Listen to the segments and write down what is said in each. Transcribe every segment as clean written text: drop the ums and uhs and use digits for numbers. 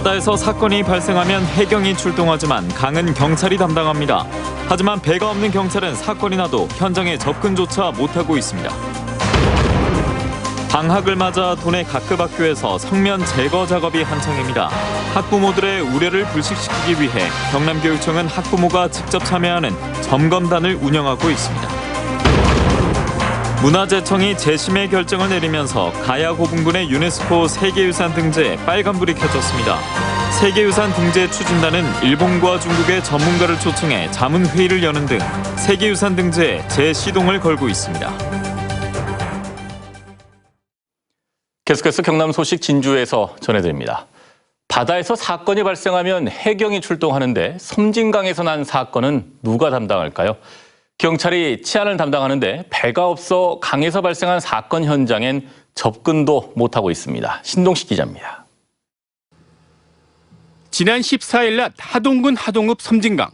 바다에서 사건이 발생하면 해경이 출동하지만 강은 경찰이 담당합니다. 하지만 배가 없는 경찰은 사건이 나도 현장에 접근조차 못하고 있습니다. 방학을 맞아 도내 각급 학교에서 성면 제거 작업이 한창입니다. 학부모들의 우려를 불식시키기 위해 경남교육청은 학부모가 직접 참여하는 점검단을 운영하고 있습니다. 문화재청이 재심의 결정을 내리면서 가야고분군의 유네스코 세계유산 등재에 빨간불이 켜졌습니다. 세계유산 등재 추진단은 일본과 중국의 전문가를 초청해 자문회의를 여는 등 세계유산 등재에 재시동을 걸고 있습니다. 계속해서 경남 소식 진주에서 전해드립니다. 바다에서 사건이 발생하면 해경이 출동하는데 섬진강에서 난 사건은 누가 담당할까요? 경찰이 치안을 담당하는데 배가 없어 강에서 발생한 사건 현장엔 접근도 못하고 있습니다. 신동식 기자입니다. 지난 14일 낮 하동군 하동읍 섬진강.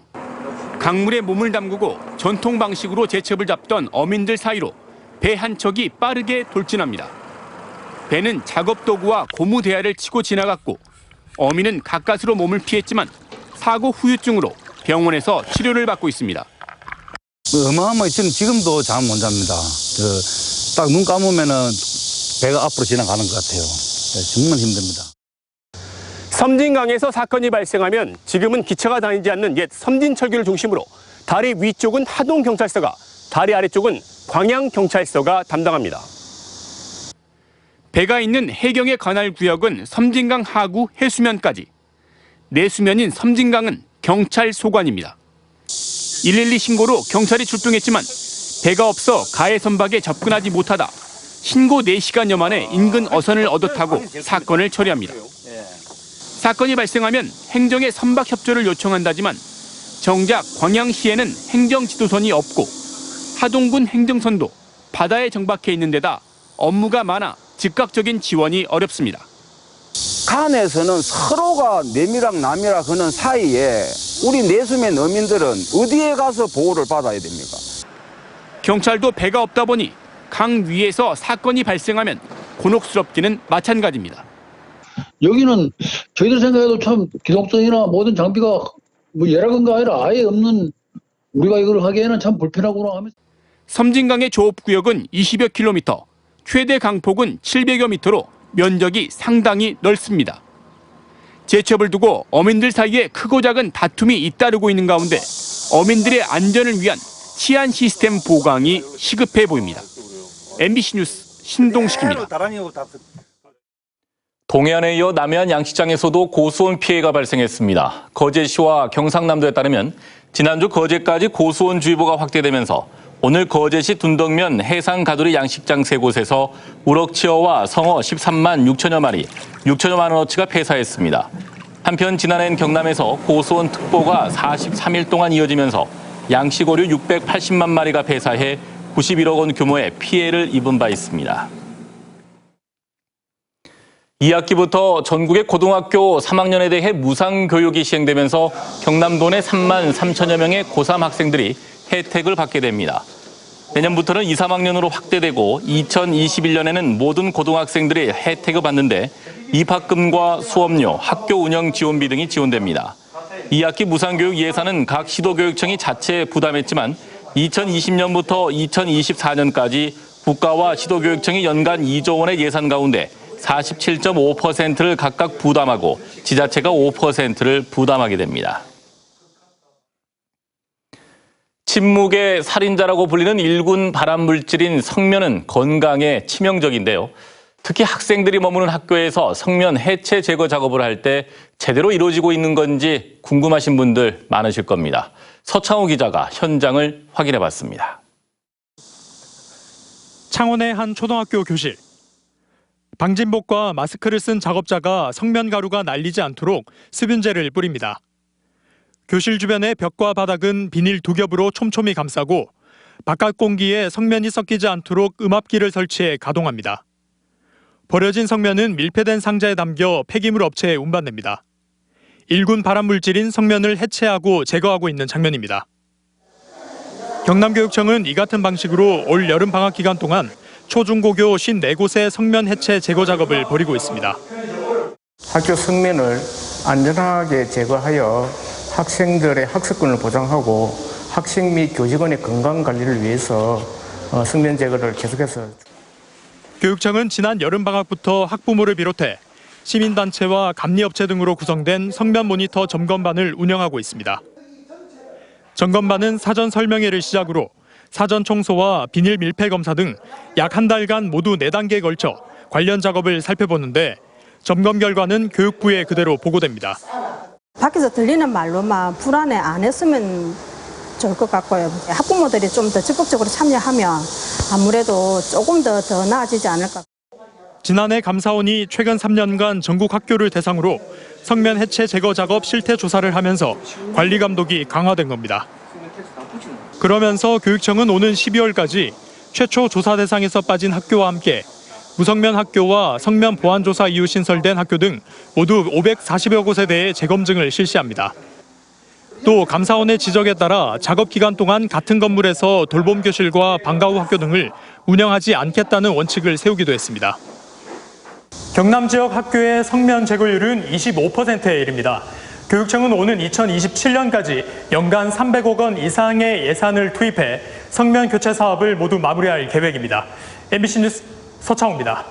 강물에 몸을 담그고 전통 방식으로 제첩을 잡던 어민들 사이로 배 한 척이 빠르게 돌진합니다. 배는 작업도구와 고무대야를 치고 지나갔고 어민은 가까스로 몸을 피했지만 사고 후유증으로 병원에서 치료를 받고 있습니다. 어마어마하게 지금도 잠 못 잡니다. 딱 눈 감으면은 배가 앞으로 지나가는 것 같아요. 정말 힘듭니다. 섬진강에서 사건이 발생하면 지금은 기차가 다니지 않는 옛 섬진철교를 중심으로 다리 위쪽은 하동경찰서가, 다리 아래쪽은 광양경찰서가 담당합니다. 배가 있는 해경의 관할 구역은 섬진강 하구 해수면까지, 내수면인 섬진강은 경찰 소관입니다. 112 신고로 경찰이 출동했지만 배가 없어 가해 선박에 접근하지 못하다 신고 4시간여 만에 인근 어선을 얻어 타고 사건을 처리합니다. 사건이 발생하면 행정에 선박 협조를 요청한다지만 정작 광양시에는 행정지도선이 없고 하동군 행정선도 바다에 정박해 있는 데다 업무가 많아 즉각적인 지원이 어렵습니다. 간에서는 서로가 내미락 남이락 하는 사이에 우리 내수면 어민들은 어디에 가서 보호를 받아야 됩니까? 경찰도 배가 없다 보니 강 위에서 사건이 발생하면 곤혹스럽기는 마찬가지입니다. 여기는 저희들 생각해도 참 기동성이나 모든 장비가 뭐 여러 군가 아니라 아예 없는, 우리가 이걸 하기에는 참 불편하구나 하면서. 섬진강의 조업구역은 20여 킬로미터, 최대 강폭은 700여 미터로 면적이 상당히 넓습니다. 제첩을 두고 어민들 사이에 크고 작은 다툼이 잇따르고 있는 가운데 어민들의 안전을 위한 치안 시스템 보강이 시급해 보입니다. MBC 뉴스 신동식입니다. 동해안에 이어 남해안 양식장에서도 고수온 피해가 발생했습니다. 거제시와 경상남도에 따르면 지난주 거제까지 고수온주의보가 확대되면서 오늘 거제시 둔덕면 해상가두리 양식장 3곳에서 우럭치어와 성어 13만 6천여 마리, 6천여만 원어치가 폐사했습니다. 한편 지난해엔 경남에서 고수온 특보가 43일 동안 이어지면서 양식어류 680만 마리가 폐사해 91억 원 규모의 피해를 입은 바 있습니다. 2학기부터 전국의 고등학교 3학년에 대해 무상교육이 시행되면서 경남도 내 3만 3천여 명의 고3 학생들이 혜택을 받게 됩니다. 내년부터는 2, 3학년으로 확대되고 2021년에는 모든 고등학생들이 혜택을 받는데 입학금과 수업료, 학교 운영 지원비 등이 지원됩니다. 2학기 무상교육 예산은 각 시도교육청이 자체 부담했지만 2020년부터 2024년까지 국가와 시도교육청이 연간 2조 원의 예산 가운데 47.5%를 각각 부담하고 지자체가 5%를 부담하게 됩니다. 침묵의 살인자라고 불리는 1군 발암물질인 성면은 건강에 치명적인데요. 특히 학생들이 머무는 학교에서 성면 해체 제거 작업을 할 때 제대로 이루어지고 있는 건지 궁금하신 분들 많으실 겁니다. 서창호 기자가 현장을 확인해 봤습니다. 창원의 한 초등학교 교실. 방진복과 마스크를 쓴 작업자가 성면 가루가 날리지 않도록 수분제를 뿌립니다. 교실 주변의 벽과 바닥은 비닐 2겹으로 촘촘히 감싸고 바깥 공기에 성면이 섞이지 않도록 음압기를 설치해 가동합니다. 버려진 성면은 밀폐된 상자에 담겨 폐기물 업체에 운반됩니다. 1군 발암물질인 성면을 해체하고 제거하고 있는 장면입니다. 경남교육청은 이 같은 방식으로 올 여름 방학 기간 동안 초중고교 54곳의 성면 해체 제거 작업을 벌이고 있습니다. 학교 성면을 안전하게 제거하여 학생들의 학습권을 보장하고 학생 및 교직원의 건강 관리를 위해서 성면 제거를 계속해서. 교육청은 지난 여름방학부터 학부모를 비롯해 시민단체와 감리업체 등으로 구성된 성면 모니터 점검반을 운영하고 있습니다. 점검반은 사전 설명회를 시작으로 사전 청소와 비닐 밀폐 검사 등 약 한 달간 모두 4단계에 걸쳐 관련 작업을 살펴보는데 점검 결과는 교육부에 그대로 보고됩니다. 밖에서 들리는 말로만 불안해 안 했으면 좋을 것 같고요. 학부모들이 좀 더 적극적으로 참여하면 아무래도 조금 더 나아지지 않을까. 지난해 감사원이 최근 3년간 전국 학교를 대상으로 성면 해체 제거 작업 실태 조사를 하면서 관리 감독이 강화된 겁니다. 그러면서 교육청은 오는 12월까지 최초 조사 대상에서 빠진 학교와 함께 무성면 학교와 성면 보완 조사 이후 신설된 학교 등 모두 540여 곳에 대해 재검증을 실시합니다. 또 감사원의 지적에 따라 작업 기간 동안 같은 건물에서 돌봄 교실과 방과 후 학교 등을 운영하지 않겠다는 원칙을 세우기도 했습니다. 경남 지역 학교의 성면 제거율은 25%에 이릅니다. 교육청은 오는 2027년까지 연간 300억 원 이상의 예산을 투입해 성면 교체 사업을 모두 마무리할 계획입니다. MBC 뉴스 서창호입니다.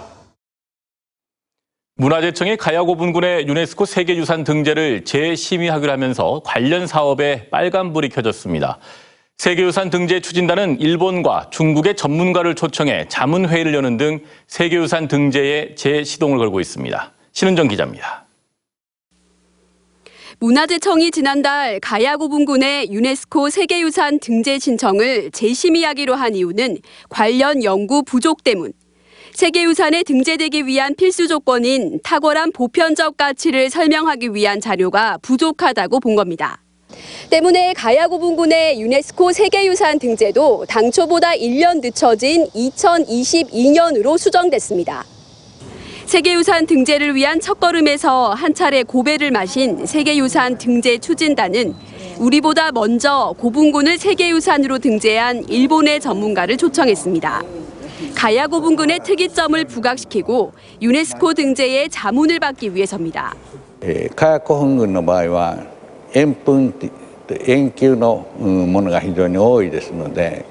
문화재청이 가야고분군의 유네스코 세계유산 등재를 재심의하기로 하면서 관련 사업에 빨간불이 켜졌습니다. 세계유산 등재 추진단은 일본과 중국의 전문가를 초청해 자문회의를 여는 등 세계유산 등재에 재시동을 걸고 있습니다. 신은정 기자입니다. 문화재청이 지난달 가야고분군의 유네스코 세계유산 등재 신청을 재심의하기로 한 이유는 관련 연구 부족 때문. 세계유산에 등재되기 위한 필수 조건인 탁월한 보편적 가치를 설명하기 위한 자료가 부족하다고 본 겁니다. 때문에 가야고분군의 유네스코 세계유산 등재도 당초보다 1년 늦춰진 2022년으로 수정됐습니다. 세계유산 등재를 위한 첫걸음에서 한 차례 고배를 마신 세계유산 등재 추진단은 우리보다 먼저 고분군을 세계유산으로 등재한 일본의 전문가를 초청했습니다. 가야고분군의 특이점을 부각시키고 유네스코 등재의 자문을 받기 위해서입니다. 火薬本群の場合は円墳円球のものが非常に多いですので、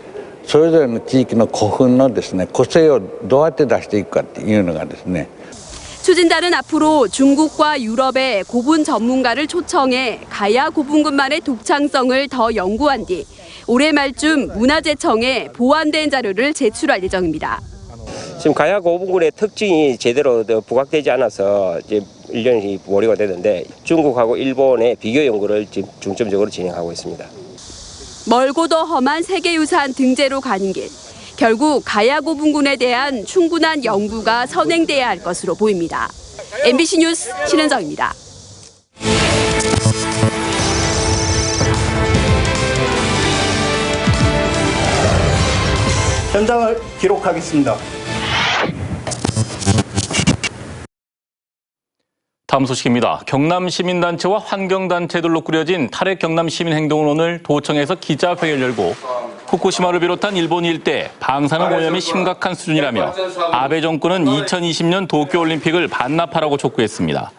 それぞれの地域の古墳のですね個性をどうやって出していくかっていうのがですね。 추진단은 앞으로 중국과 유럽의 고분 전문가를 초청해 가야 고분군만의 독창성을 더 연구한 뒤 올해 말쯤 문화재청에 보완된 자료를 제출할 예정입니다. 지금 가야 고분군의 특징이 제대로 부각되지 않아서 이제 1년이 머리가 되는데 중국하고 일본의 비교 연구를 지금 중점적으로 진행하고 있습니다. 멀고도 험한 세계유산 등재로 가는 길. 결국 가야고분군에 대한 충분한 연구가 선행돼야 할 것으로 보입니다. MBC 뉴스 신은정입니다. 현장을 기록하겠습니다. 다음 소식입니다. 경남 시민단체와 환경단체들로 꾸려진 탈핵 경남 시민행동은 오늘 도청에서 기자회의를 열고 후쿠시마를 비롯한 일본 일대 방사능 오염이 심각한 수준이라며 아베 정권은 2020년 도쿄올림픽을 반납하라고 촉구했습니다.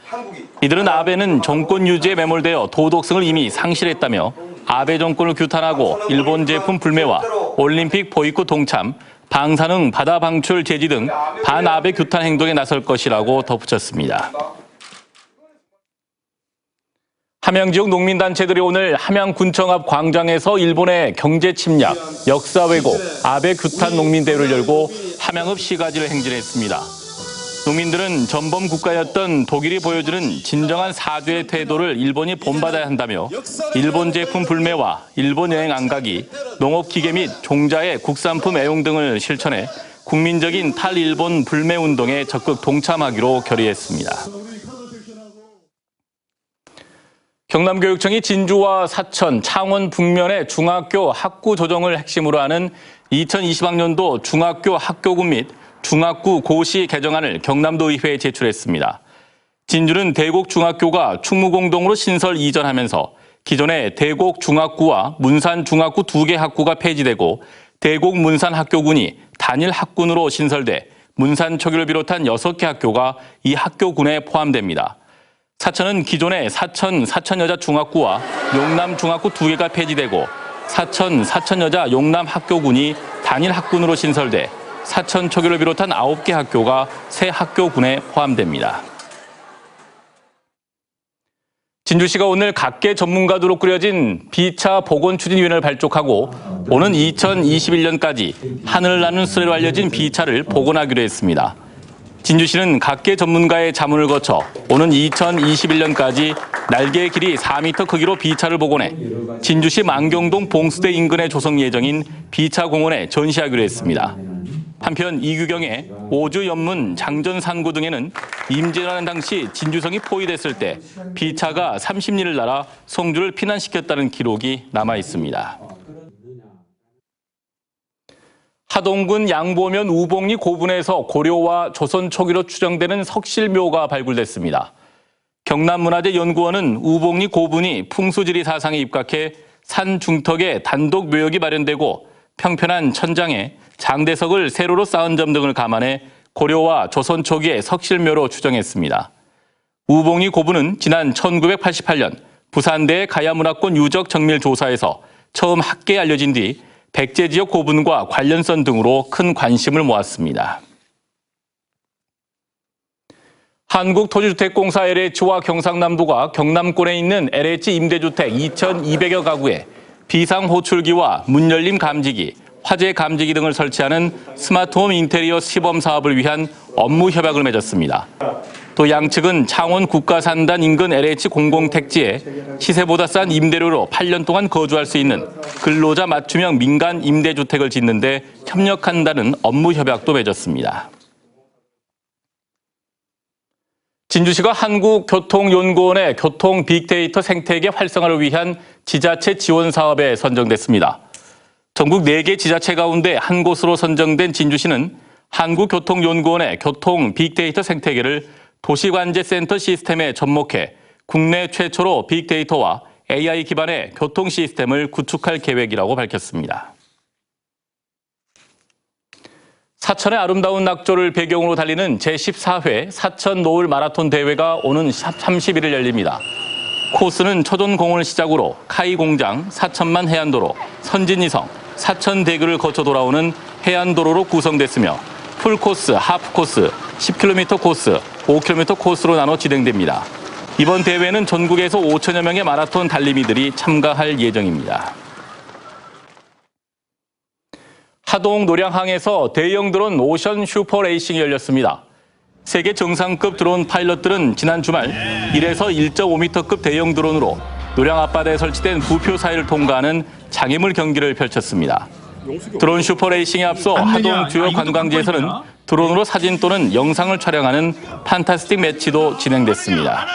이들은 아베는 정권 유지에 매몰되어 도덕성을 이미 상실했다며 아베 정권을 규탄하고 일본 제품 불매와 올림픽 보이콧 동참, 방사능 바다 방출 제지 등 반아베 규탄 행동에 나설 것이라고 덧붙였습니다. 함양 지역 농민단체들이 오늘 함양군청 앞 광장에서 일본의 경제 침략, 역사 왜곡, 아베 규탄 농민대회를 열고 함양읍 시가지를 행진했습니다. 농민들은 전범 국가였던 독일이 보여주는 진정한 사죄의 태도를 일본이 본받아야 한다며 일본 제품 불매와 일본 여행 안 가기, 농업기계 및 종자의 국산품 애용 등을 실천해 국민적인 탈일본 불매 운동에 적극 동참하기로 결의했습니다. 경남교육청이 진주와 사천, 창원 북면의 중학교 학구 조정을 핵심으로 하는 2020학년도 중학교 학교군 및 중학구 고시 개정안을 경남도 의회에 제출했습니다. 진주는 대곡 중학교가 충무공동으로 신설 이전하면서 기존의 대곡 중학구와 문산 중학구 2개 학구가 폐지되고 대곡 문산 학교군이 단일 학군으로 신설돼 문산 초교를 비롯한 6개 학교가 이 학교군에 포함됩니다. 사천은 기존의 사천 사천여자중학구와 용남중학구 2개가 폐지되고 사천 사천여자 용남학교군이 단일 학군으로 신설돼 사천초교를 비롯한 9개 학교가 새 학교군에 포함됩니다. 진주시가 오늘 각계 전문가들로 꾸려진 비차 보건추진위원회를 발족하고 오는 2021년까지 하늘을 나는 수레로 알려진 비차를 복원하기로 했습니다. 진주시는 각계 전문가의 자문을 거쳐 오는 2021년까지 날개의 길이 4m 크기로 비차를 복원해 진주시 만경동 봉수대 인근에 조성 예정인 비차공원에 전시하기로 했습니다. 한편 이규경의 오주 연문 장전산구 등에는 임진왜란 당시 진주성이 포위됐을 때 비차가 30리를 날아 성주를 피난시켰다는 기록이 남아 있습니다. 하동군 양보면 우봉리 고분에서 고려와 조선 초기로 추정되는 석실묘가 발굴됐습니다. 경남문화재연구원은 우봉리 고분이 풍수지리 사상에 입각해 산 중턱에 단독 묘역이 마련되고 평편한 천장에 장대석을 세로로 쌓은 점 등을 감안해 고려와 조선 초기의 석실묘로 추정했습니다. 우봉리 고분은 지난 1988년 부산대 가야문화권 유적 정밀 조사에서 처음 학계에 알려진 뒤 백제 지역 고분과 관련성 등으로 큰 관심을 모았습니다. 한국토지주택공사 LH와 경상남도가 경남권에 있는 LH 임대주택 2,200여 가구에 비상호출기와 문열림 감지기, 화재 감지기 등을 설치하는 스마트홈 인테리어 시범 사업을 위한 업무 협약을 맺었습니다. 또 양측은 창원 국가산단 인근 LH 공공택지에 시세보다 싼 임대료로 8년 동안 거주할 수 있는 근로자 맞춤형 민간 임대주택을 짓는 데 협력한다는 업무 협약도 맺었습니다. 진주시가 한국교통연구원의 교통 빅데이터 생태계 활성화를 위한 지자체 지원 사업에 선정됐습니다. 전국 4개 지자체 가운데 한 곳으로 선정된 진주시는 한국교통연구원의 교통 빅데이터 생태계를 도시관제센터 시스템에 접목해 국내 최초로 빅데이터와 AI 기반의 교통 시스템을 구축할 계획이라고 밝혔습니다. 사천의 아름다운 낙조를 배경으로 달리는 제14회 사천 노을 마라톤 대회가 오는 31일 열립니다. 코스는 초전공원을 시작으로 카이공장, 사천만 해안도로, 선진이성, 사천대교를 거쳐 돌아오는 해안도로로 구성됐으며 풀코스, 하프코스, 10km 코스, 5km 코스로 나눠 진행됩니다. 이번 대회는 전국에서 5천여 명의 마라톤 달리미들이 참가할 예정입니다. 하동 노량항에서 대형 드론 오션 슈퍼 레이싱이 열렸습니다. 세계 정상급 드론 파일럿들은 지난 주말 1에서 1.5m급 대형 드론으로 노량 앞바다에 설치된 부표 사이를 통과하는 장애물 경기를 펼쳤습니다. 드론 슈퍼 레이싱에 앞서 하동 주요 관광지에서는 드론으로 사진 또는 영상을 촬영하는 판타스틱 매치도 진행됐습니다.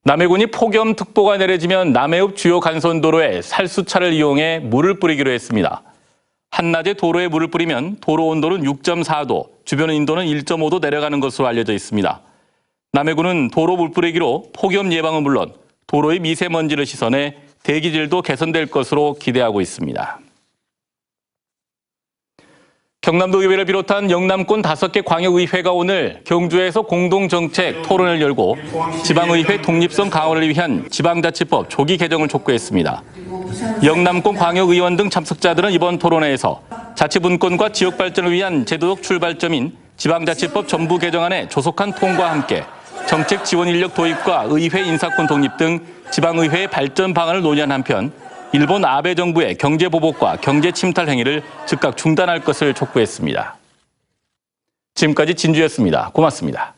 남해군이 폭염특보가 내려지면 남해읍 주요 간선도로에 살수차를 이용해 물을 뿌리기로 했습니다. 한낮에 도로에 물을 뿌리면 도로 온도는 6.4도, 주변 인도는 1.5도 내려가는 것으로 알려져 있습니다. 남해군은 도로 물뿌리기로 폭염 예방은 물론 도로의 미세먼지를 씻어내 대기질도 개선될 것으로 기대하고 있습니다. 경남도 의회를 비롯한 영남권 5개 광역의회가 오늘 경주에서 공동정책 토론을 열고 지방의회 독립성 강화를 위한 지방자치법 조기 개정을 촉구했습니다. 영남권 광역의원 등 참석자들은 이번 토론회에서 자치분권과 지역발전을 위한 제도적 출발점인 지방자치법 전부 개정안의 조속한 통과와 함께 정책 지원 인력 도입과 의회 인사권 독립 등 지방의회의 발전 방안을 논의한 한편 일본 아베 정부의 경제보복과 경제침탈 행위를 즉각 중단할 것을 촉구했습니다. 지금까지 진주였습니다. 고맙습니다.